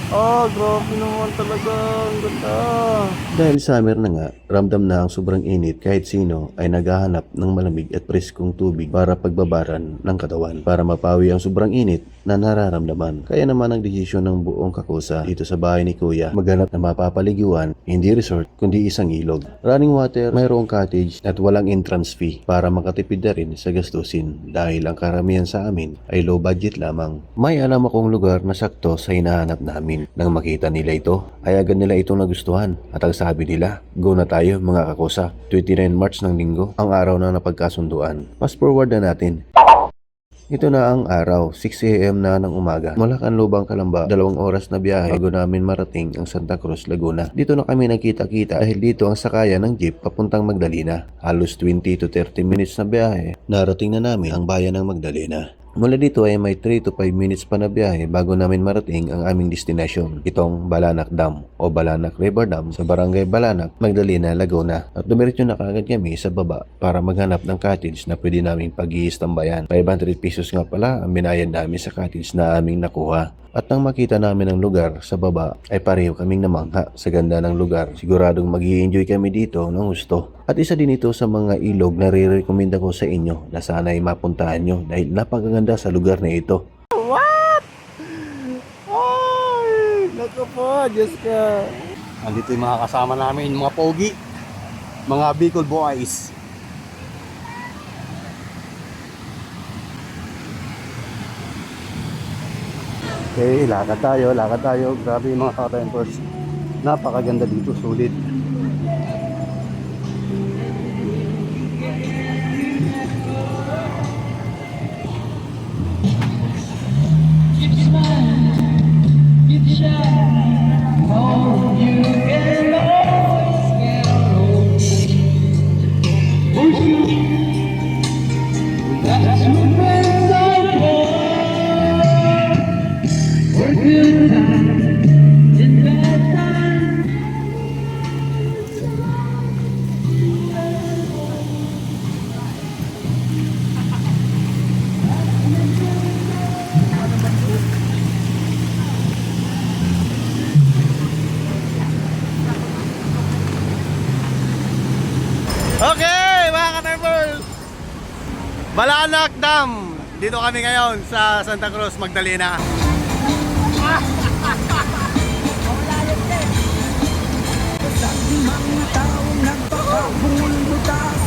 Ah, grabe naman talaga. Ang ganda. Dahil summer na nga, ramdam na ang sobrang init kahit sino ay naghahanap ng malamig at preskong tubig para pagbabaran ng katawan para mapawi ang sobrang init na nararamdaman. Kaya naman ang desisyon ng buong Kakusa dito sa bahay ni Kuya maghanap na mapapaliguan, hindi resort kundi isang ilog. Running water, mayroong cottage at walang entrance fee para makatipid na rin sa gastusin dahil ang karamihan sa amin ay low budget lamang. May alam akong lugar na sakto sa hinahanap namin. Nang makita nila ito, ay agad nila itong nagustuhan at ang sabi nila, go na tayo mga Kakusa. 29 March ng linggo, ang araw na napagkasunduan. Fast forward na natin. Ito na ang araw, 6 AM na ng umaga. Mula Canlubang, Calamba, 2 oras na biyahe bago namin marating ang Santa Cruz, Laguna. Dito na kami nagkita-kita dahil dito ang sakayan ng jeep papuntang Magdalena. Halos 20 to 30 minutes na biyahe. Narating na namin ang bayan ng Magdalena. Mula dito ay may 3 to 5 minutes pa na biyahe bago namin marating ang aming destination, itong Balanak Dam o Balanak River Dam sa Barangay Balanak, Magdalena, Laguna. At dumiretso na kagad kami sa baba para maghanap ng cottage na pwede naming pag-iistambayan. 500 pesos nga pala ang binayad namin sa cottage na aming nakuha. At nang makita namin ang lugar sa baba ay pareho kaming namangha sa ganda ng lugar. Siguradong mag-i-enjoy kami dito ng gusto. At isa din ito sa mga ilog na re-recommenda ko sa inyo na sana ay mapuntahan nyo dahil napakaganda sa lugar na ito. What? Ay, naku po, Diyos ka. Andito yung mga kasama namin, mga pogi, mga Bicol boys. Okay, lakad tayo, lakad tayo. Grabe yung mga ka-tempers. Napakaganda dito, sulit. Okay, mga ka-tempers. Balanak Dam. Dito kami ngayon sa Santa Cruz, Magdalena.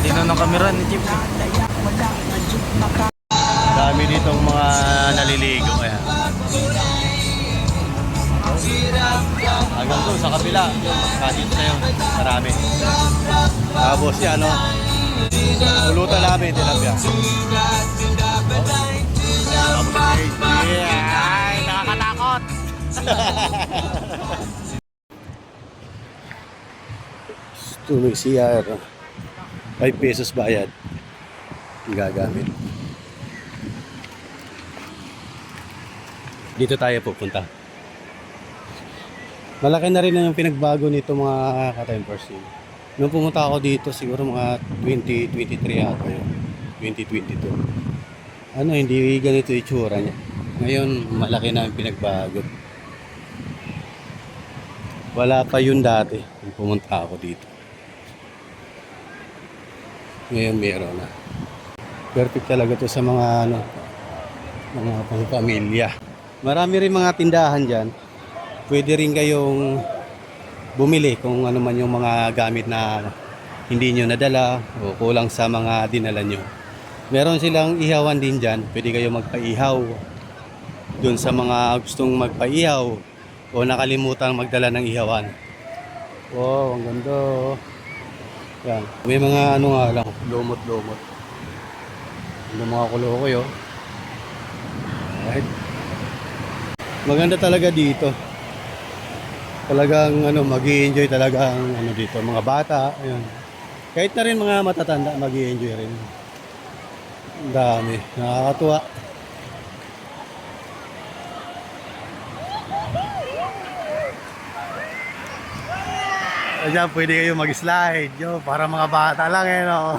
Dino ng kamera ni Chip. Dami ditong mga naliligo. Ayan. Hanggang doon sa kabila. Dito na yun. Marami. Tapos yan, no? Pulutan namin, tilapia. Ay, nakakatakot. Tuloy CR, 5 pesos bayad. Gagamit. Dito tayo pupunta. Malaki na rin yung pinagbago nito mga ka-tempers. Nung pumunta ako dito, siguro mga 2023 ata yun. 2022. Ano, hindi ganito yung itsura niya. Ngayon, malaki na yung pinagbago. Wala pa yun dati nung pumunta ako dito. Ngayon, meron na. Perfect talaga to sa mga ano, mga pang-pamilya. Marami rin mga tindahan dyan. Pwede rin kayong bumili kung ano man yung mga gamit na hindi nyo nadala o kulang sa mga dinala nyo. Meron silang ihawan din dyan. Pwede kayo magpaihaw dun sa mga gustong magpaihaw o nakalimutan magdala ng ihawan. Wow, ang ganda. Yan. May mga ano nga lang, lumot-lumot. Yung mga kulo-kulo. Right? Maganda talaga dito. Talagang ano, magi-enjoy talaga ang ano dito, mga bata, ayun. Kahit na rin mga matatanda, magi-enjoy rin. Ang dami, nakakatuwa. Diyan pwede kayo mag-slide, yo, para mga bata lang eh, no.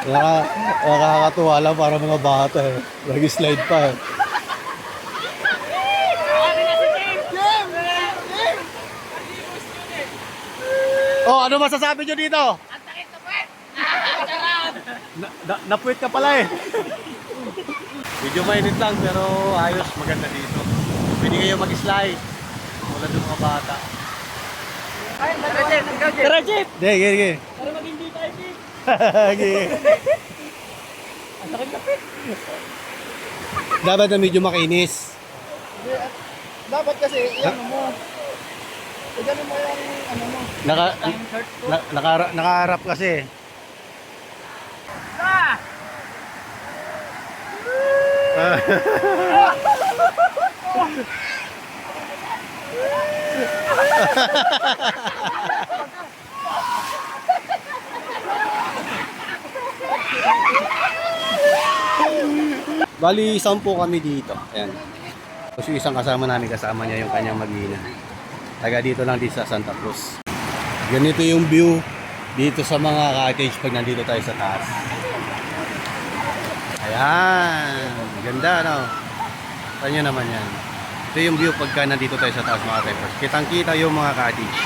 Nakakatuwa lang para mga bata eh. Nag-slide pa eh. Oh, ano masasabi nyo dito? Ang sakit na puwet! Napuwet ka pala eh. Medyo mainit lang pero ayos, maganda dito. Pwede kayo mag-slide. Tulad ng mga bata. Tara, Jeep! Sige. Para mag-hindi tayo, Jeep! Sige. Ang sakit na pit! Dapat na medyo makinis. Dapat kasi, yan mo. Ganun mo yung ano mo. Nakaharap kasi. Bali, 10 kami dito. Ayan. Tapos yung isang kasama niya yung kanyang mag-ina. Taga dito lang din sa Santa Cruz. Ganito yung view dito sa mga cottage pag nandito tayo sa taas. Ayan. Ganda, no? Saan nyo naman yan? Ito yung view pagka nandito tayo sa taas mga tempers. Kitang-kita yung mga cottage.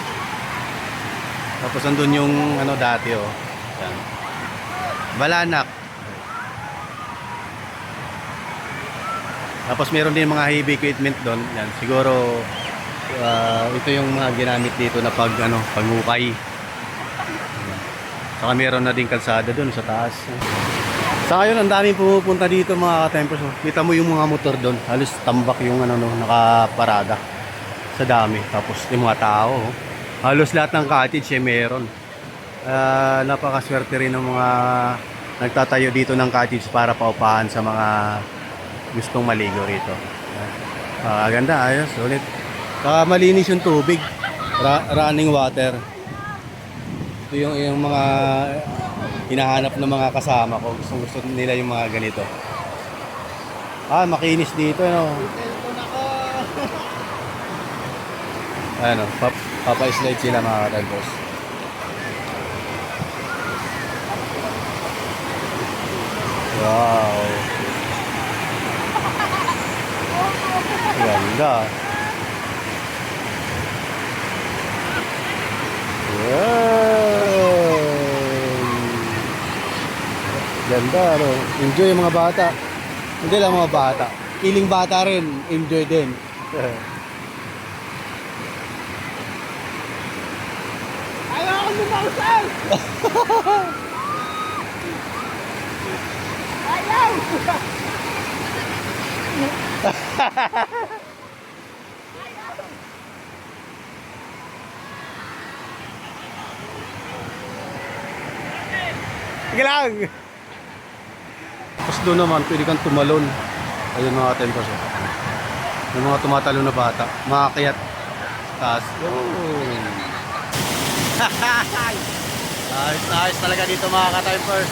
Tapos andun yung ano dati, oh. Ayan. Balanak. Tapos meron din mga heavy equipment doon. Yan, siguro ito yung mga ginamit dito na pagukay. Saka meron na din kalsada doon sa taas. Sa ngayon, ang daming pumupunta dito mga ka-tempers. Kita mo yung mga motor doon. Halos tambak yung nakaparada. Sa dami. Tapos yung mga tao. Halos lahat ng cottage meron. Napakaswerte rin ng mga nagtatayo dito ng cottage para paupahan sa mga gustong maligo rito. Ganda, ayos, ulit. Malinis yung tubig. Running water. Ito yung mga hinahanap ng mga kasama ko. Gusto nila yung mga ganito. Makinis dito, no? Ano, papa-slide sila mga kadalbos. Wow. Ganda. Wow. Ganda, no? Enjoy yung mga bata. Hindi lang mga bata. Piling bata rin. Enjoy din. Ayaw ako lumausan! Ayaw! Sige lang! Tapos doon naman, pwede kang tumalon. Ayun mga tempers. Yung mga tumatalon na bata. Makakayat. Taas. Yun. Ayos talaga dito mga ka-tempers.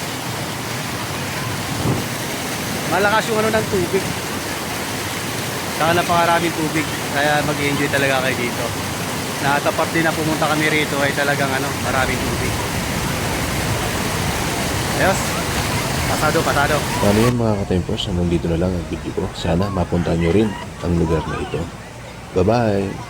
Malakas yung ng tubig. Saka napakaraming tubig. Kaya mag-enjoy talaga kayo dito. Natapat din na pumunta kami rito ay talagang maraming tubig. Ayos. Pasado. Paano yan mga ka-tempers? Hanggang dito na lang ang video ko. Sana mapuntahan nyo rin ang lugar na ito. Bye-bye!